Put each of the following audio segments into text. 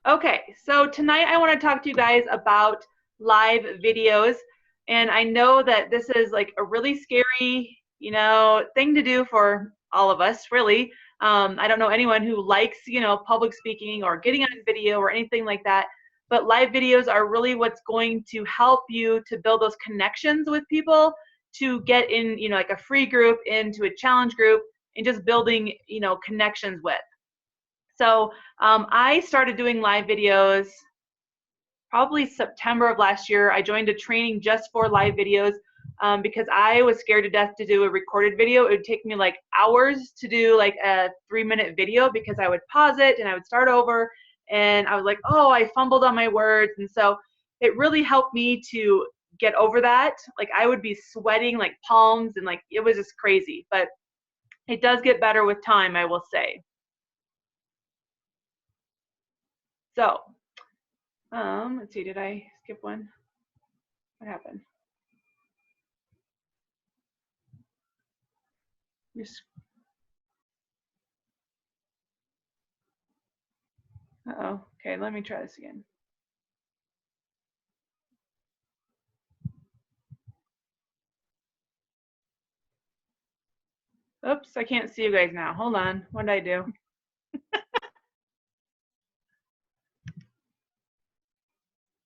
Okay, so tonight I want to talk to you guys about live videos. And I know that this is like a really scary, thing to do for all of us, really. I don't know anyone who likes, public speaking or getting on video or anything like that. But live videos are really what's going to help you to build those connections with people, to get in, like a free group, into a challenge group, and just building, connections with. So I started doing live videos probably September of last year. I joined a training just for live videos because I was scared to death to do a recorded video. It would take me like hours to do like a 3-minute video because I would pause it and I would start over, and I was like, oh, I fumbled on my words. And so it really helped me to get over that. Like I would be sweating like palms, and like it was just crazy, but it does get better with time, I will say. So let's see, did I skip one? What happened? Uh-oh. Okay, let me try this again. Oops, I can't see you guys now. Hold on. What did I do?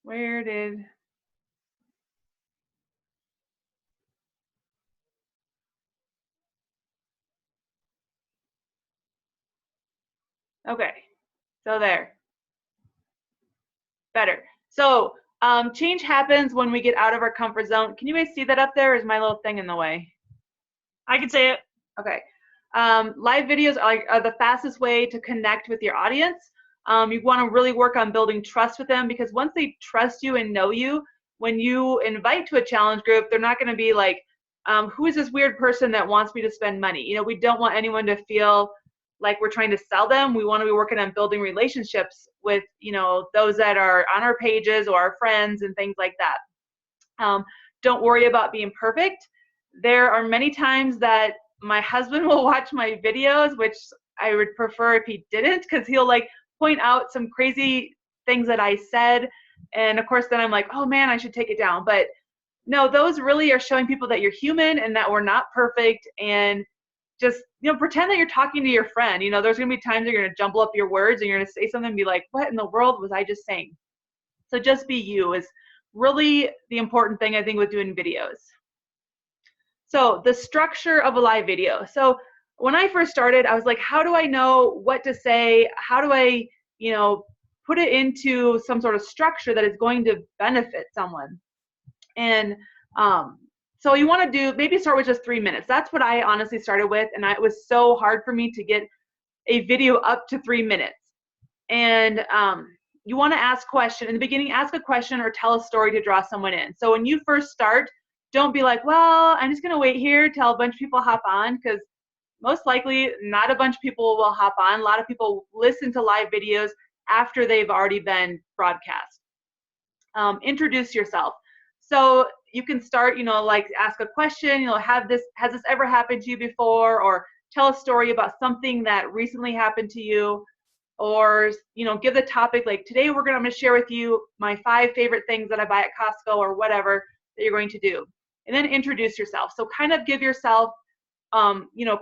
Where did... Okay, so there. Better. So change happens when we get out of our comfort zone. Can you guys see that up there, or is my little thing in the way? I can see it. Okay. Live videos are the fastest way to connect with your audience. You want to really work on building trust with them, because once they trust you and know you, when you invite to a challenge group, they're not going to be like, who is this weird person that wants me to spend money? We don't want anyone to feel like we're trying to sell them. We want to be working on building relationships with, those that are on our pages or our friends and things like that. Don't worry about being perfect. There are many times that my husband will watch my videos, which I would prefer if he didn't, because he'll like point out some crazy things that I said. And of course, then I'm like, oh man, I should take it down. But no, those really are showing people that you're human and that we're not perfect. And just, pretend that you're talking to your friend. There's going to be times you're going to jumble up your words and you're going to say something and be like, what in the world was I just saying? So just be you is really the important thing, I think, with doing videos. So the structure of a live video. So when I first started, I was like, how do I know what to say? How do I, put it into some sort of structure that is going to benefit someone? And so you want to maybe start with just 3 minutes. That's what I honestly started with. And it was so hard for me to get a video up to 3 minutes. And you want to ask questions. In the beginning, ask a question or tell a story to draw someone in. So when you first start, don't be like, well, I'm just going to wait here till a bunch of people hop on, because most likely not a bunch of people will hop on. A lot of people listen to live videos after they've already been broadcast. Introduce yourself. So you can start, like ask a question, has this ever happened to you before? Or tell a story about something that recently happened to you. Or, give the topic, like today I'm going to share with you my 5 favorite things that I buy at Costco, or whatever that you're going to do. And then introduce yourself. So kind of give yourself,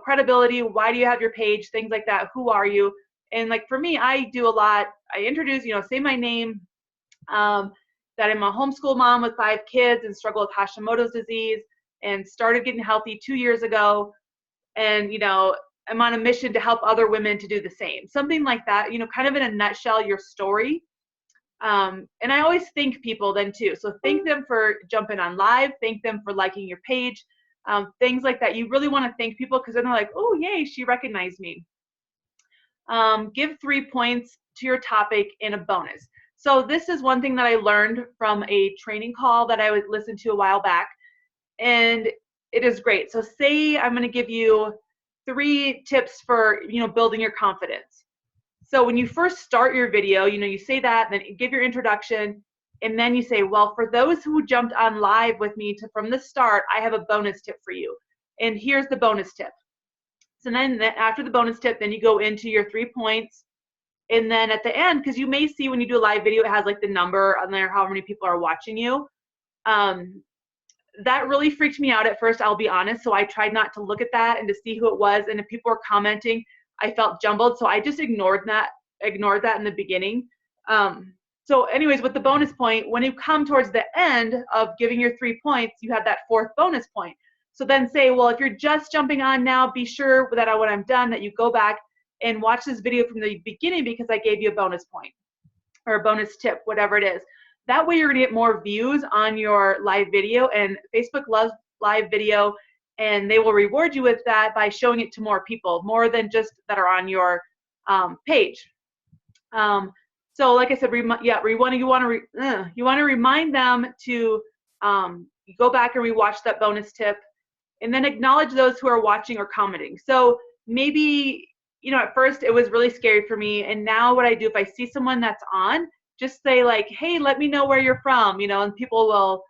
credibility. Why do you have your page? Things like that. Who are you? And like for me, I do a lot. I introduce, say my name, that I'm a homeschool mom with 5 kids and struggle with Hashimoto's disease and started getting healthy 2 years ago. And, I'm on a mission to help other women to do the same. Something like that, kind of in a nutshell, your story. And I always thank people then too. So thank them for jumping on live, thank them for liking your page, things like that. You really want to thank people, because then they're like, oh, yay, she recognized me. Give 3 points to your topic in a bonus. So this is one thing that I learned from a training call that I would listen to a while back, and it is great. So say I'm going to give you 3 tips for, building your confidence. So when you first start your video, you say that, then give your introduction, and then you say, well, for those who jumped on live with me from the start, I have a bonus tip for you. And here's the bonus tip. So then after the bonus tip, then you go into your 3 points, And then at the end, because you may see when you do a live video, it has like the number on there, how many people are watching you. That really freaked me out at first, I'll be honest. So I tried not to look at that and to see who it was. And if people were commenting, I felt jumbled. So I just ignored that in the beginning. So anyways, with the bonus point, when you come towards the end of giving your 3 points, you have that 4th bonus point. So then say, well, if you're just jumping on now, be sure that when I'm done, that you go back and watch this video from the beginning because I gave you a bonus point or a bonus tip, whatever it is. That way you're gonna get more views on your live video, and Facebook loves live video, and they will reward you with that by showing it to more people, more than just that are on your page. So like I said, you want to remind them to go back and rewatch that bonus tip, and then acknowledge those who are watching or commenting. So maybe, at first it was really scary for me, and now what I do, if I see someone that's on, just say like, hey, let me know where you're from, and people will,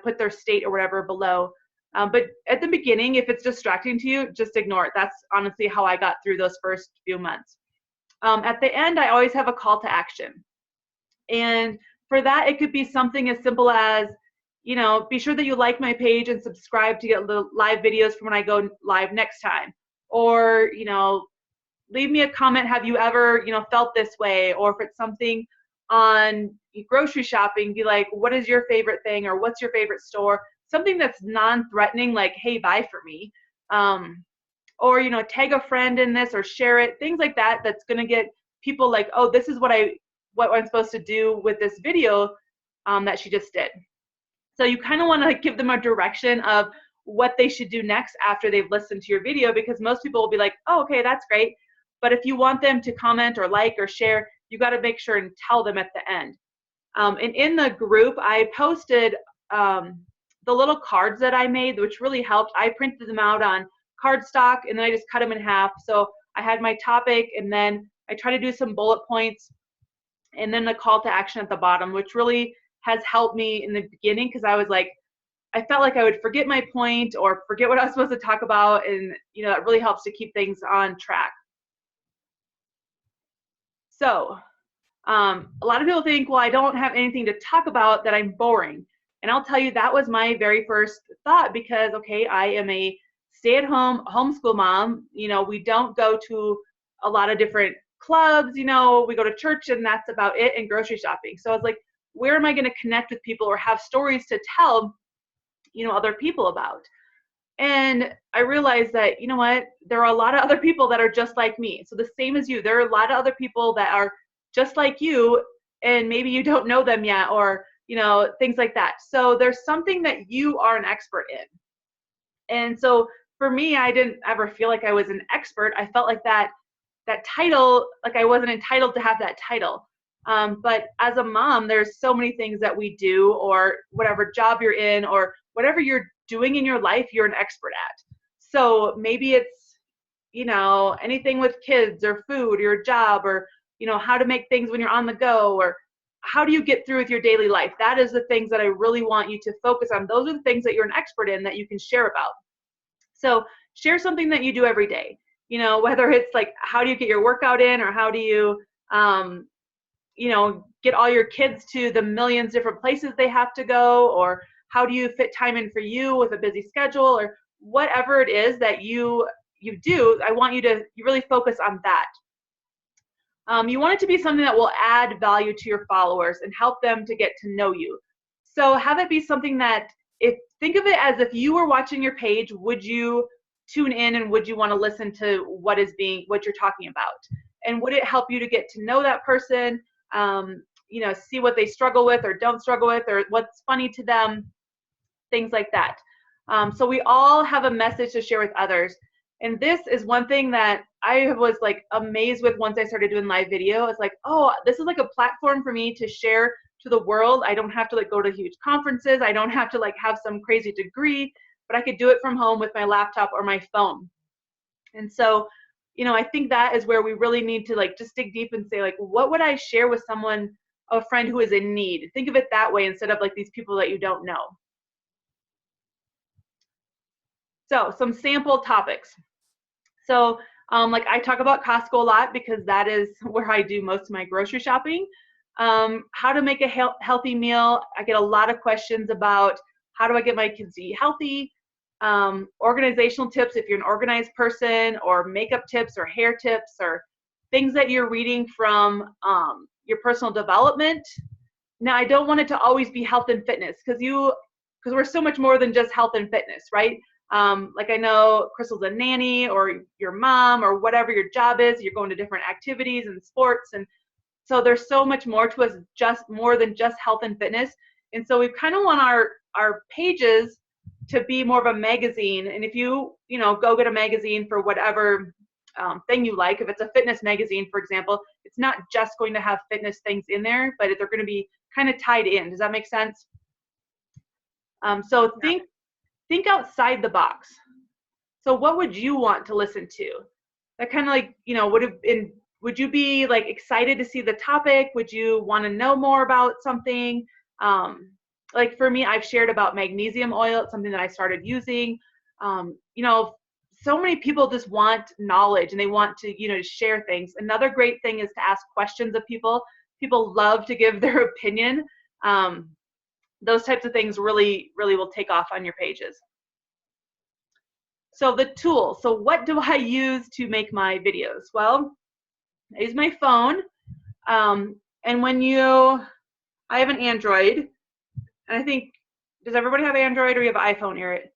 put their state or whatever below. But at the beginning, if it's distracting to you, just ignore it. That's honestly how I got through those first few months. At the end, I always have a call to action. And for that, it could be something as simple as, be sure that you like my page and subscribe to get the live videos from when I go live next time. Or, leave me a comment, have you ever, felt this way? Or if it's something on grocery shopping, be like, what is your favorite thing? Or what's your favorite store? Something that's non-threatening, like, hey, buy for me. Or, tag a friend in this or share it, things like that, that's going to get people like, oh, this is what I'm supposed to do with this video that she just did. So you kind of want to give them a direction of what they should do next after they've listened to your video, because most people will be like, oh, okay, that's great. But if you want them to comment or like or share, you got to make sure and tell them at the end. And in the group, I posted the little cards that I made, which really helped. I printed them out on cardstock, and then I just cut them in half. So I had my topic, and then I try to do some bullet points, and then the call to action at the bottom, which really has helped me in the beginning, because I was like, I felt like I would forget my point or forget what I was supposed to talk about, and it really helps to keep things on track. So a lot of people think, well, I don't have anything to talk about, that I'm boring. And I'll tell you, that was my very first thought, because, okay, I am a stay-at-home homeschool mom. We don't go to a lot of different clubs, we go to church and that's about it, and grocery shopping. So I was like, where am I going to connect with people or have stories to tell, other people about? And I realized that, what, there are a lot of other people that are just like me. So the same as you, there are a lot of other people that are just like you, and maybe you don't know them yet, or, things like that. So there's something that you are an expert in. And so for me, I didn't ever feel like I was an expert. I felt like that title, like I wasn't entitled to have that title. But as a mom, there's so many things that we do, or whatever job you're in, or whatever you're doing in your life, you're an expert at. So maybe it's, anything with kids or food or your job, or, how to make things when you're on the go, or how do you get through with your daily life? That is the things that I really want you to focus on. Those are the things that you're an expert in that you can share about. So share something that you do every day, whether it's like, how do you get your workout in, or how do you, get all your kids to the millions different places they have to go, or how do you fit time in for you with a busy schedule, or whatever it is that you do. I want you to really focus on that. You want it to be something that will add value to your followers and help them to get to know you. So have it be something that, think of it as if you were watching your page, would you tune in and would you want to listen to what you're talking about? And would it help you to get to know that person, see what they struggle with or don't struggle with, or what's funny to them, things like that. So we all have a message to share with others. And this is one thing that I was like amazed with once I started doing live video. It's like, oh, this is like a platform for me to share to the world. I don't have to like go to huge conferences. I don't have to like have some crazy degree, but I could do it from home with my laptop or my phone. And so, I think that is where we really need to like just dig deep and say like, what would I share with someone, a friend who is in need? Think of it that way instead of like these people that you don't know. So some sample topics. So Like I talk about Costco a lot because that is where I do most of my grocery shopping. How to make a healthy meal. I get a lot of questions about how do I get my kids to eat healthy. Organizational tips if you're an organized person, or makeup tips or hair tips, or things that you're reading from your personal development. Now, I don't want it to always be health and fitness because we're so much more than just health and fitness, right? Like I know Crystal's a nanny, or your mom, or whatever your job is, you're going to different activities and sports. And so there's so much more to us, just more than just health and fitness. And so we kind of want our pages to be more of a magazine. And if you go get a magazine for whatever thing you like, if it's a fitness magazine, for example, it's not just going to have fitness things in there, but they're going to be kind of tied in. Does that make sense? So think outside the box. So what would you want to listen to? That kind of like, would you be like excited to see the topic? Would you want to know more about something? Like for me, I've shared about magnesium oil. It's something that I started using. So many people just want knowledge and they want to, share things. Another great thing is to ask questions of people. People love to give their opinion. Those types of things really, really will take off on your pages. So the tools. So what do I use to make my videos? Well, I use my phone. And I have an Android. And I think, does everybody have Android, or you have an iPhone, Eric?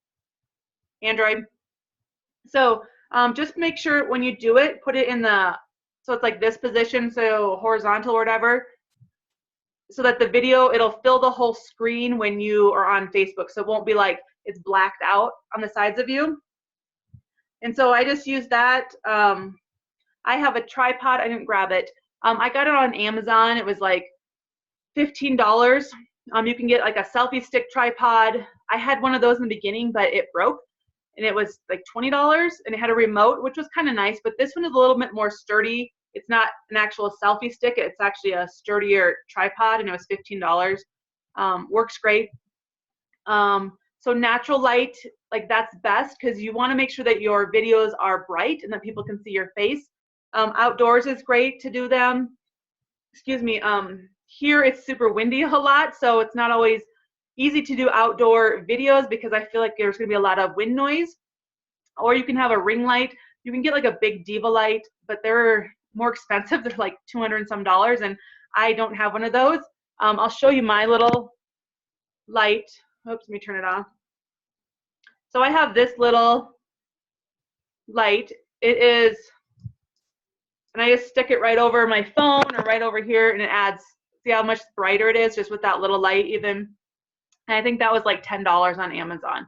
Android. So just make sure when you do it, put it in so it's like this position, so horizontal or whatever, so that the video, it'll fill the whole screen when you are on Facebook. So it won't be like it's blacked out on the sides of you. And so I just use that. I have a tripod. I didn't grab it. I got it on Amazon. It was like $15. You can get like a selfie stick tripod. I had one of those in the beginning, but it broke, and it was like $20, and it had a remote, which was kind of nice, but this one is a little bit more sturdy. It's not an actual selfie stick. It's actually a sturdier tripod, and it was $15. Works great. So natural light, like that's best because you want to make sure that your videos are bright and that people can see your face. Outdoors is great to do them. Excuse me. Here it's super windy a lot, so it's not always easy to do outdoor videos because I feel like there's going to be a lot of wind noise. Or you can have a ring light. You can get like a big Diva light, but they're more expensive. They're like $200 and some, and I don't have one of those. I'll show you my little light. Oops, let me turn it off. So I have this little light. It is, and I just stick it right over my phone or right over here, and it adds, see how much brighter it is just with that little light even. And I think that was like $10 on Amazon.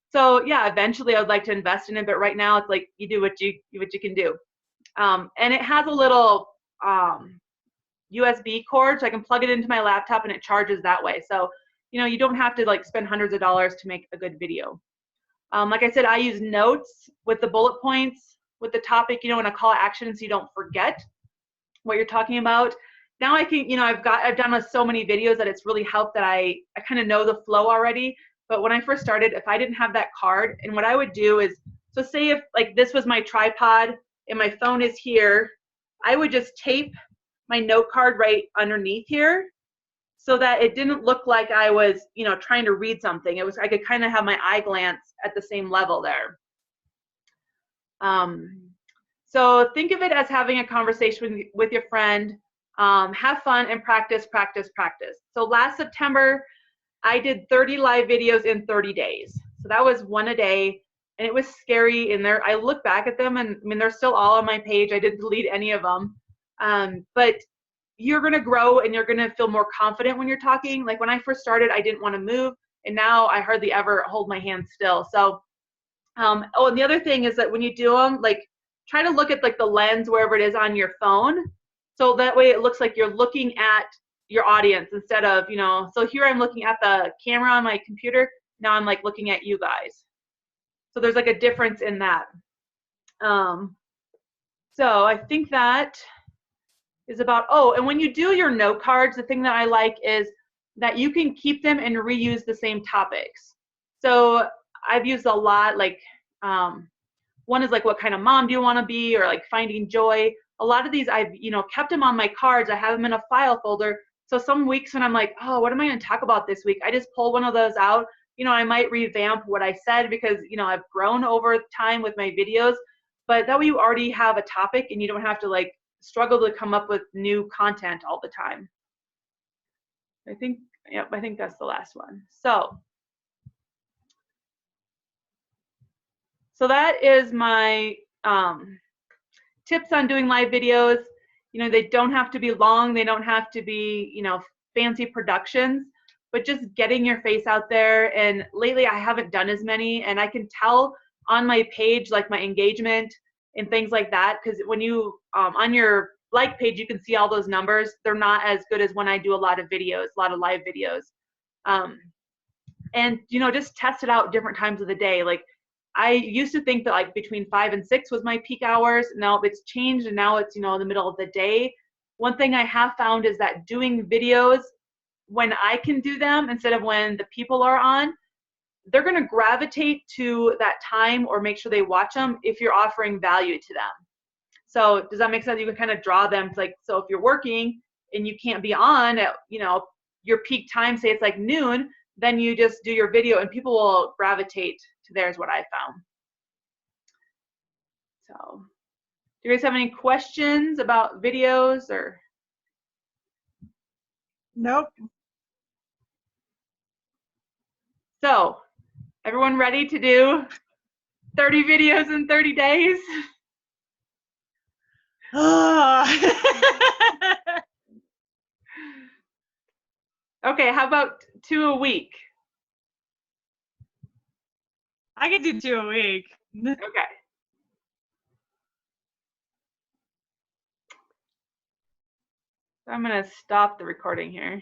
So yeah, eventually I would like to invest in it, but right now it's like you do what you can do. And it has a little USB cord, so I can plug it into my laptop and it charges that way. So you don't have to like spend hundreds of dollars to make a good video. Like I said, I use notes with the bullet points with the topic, and a call to action so you don't forget what you're talking about. Now I can, I've done so many videos that it's really helped that I kind of know the flow already. But when I first started, if I didn't have that card, and what I would do is, so say if like this was my tripod and my phone is here, I would just tape my note card right underneath here so that it didn't look like I was, trying to read something. It was, I could kind of have my eye glance at the same level there. So think of it as having a conversation with your friend. Have fun and practice, practice, practice. So last September, I did 30 live videos in 30 days. So that was one a day, and it was scary. And I look back at them, and I mean, they're still all on my page. I didn't delete any of them. But you're going to grow and you're going to feel more confident when you're talking. Like when I first started, I didn't want to move, and now I hardly ever hold my hand still. So, and the other thing is that when you do them, like try to look at like the lens wherever it is on your phone. So that way it looks like you're looking at your audience instead of, so here I'm looking at the camera on my computer. Now I'm like looking at you guys. So there's like a difference in that. So I think that is about, and when you do your note cards, the thing that I like is that you can keep them and reuse the same topics. So I've used a lot, like One is like, what kind of mom do you want to be, or like finding joy. A lot of these I've, kept them on my cards. I have them in a file folder. So some weeks when I'm like, oh, what am I going to talk about this week? I just pull one of those out. I might revamp what I said because, I've grown over time with my videos, but that way you already have a topic and you don't have to like struggle to come up with new content all the time. I think that's the last one. So that is my tips on doing live videos. They don't have to be long. They don't have to be, fancy productions, but just getting your face out there. And lately I haven't done as many, and I can tell on my page, like my engagement and things like that, because when you, on your like page, you can see all those numbers. They're not as good as when I do a lot of videos, a lot of live videos. And, just test it out different times of the day. Like, I used to think that like between 5 and 6 was my peak hours. Now it's changed, and now it's, the middle of the day. One thing I have found is that doing videos when I can do them instead of when the people are on, they're going to gravitate to that time or make sure they watch them if you're offering value to them. So does that make sense? You can kind of draw them to like, so if you're working and you can't be on at, your peak time, say it's like noon, then you just do your video and people will gravitate to there, is what I found. So do you guys have any questions about videos or? Nope. So everyone ready to do 30 videos in 30 days? Okay, how about 2 a week? I can do 2 a week. Okay. I'm going to stop the recording here.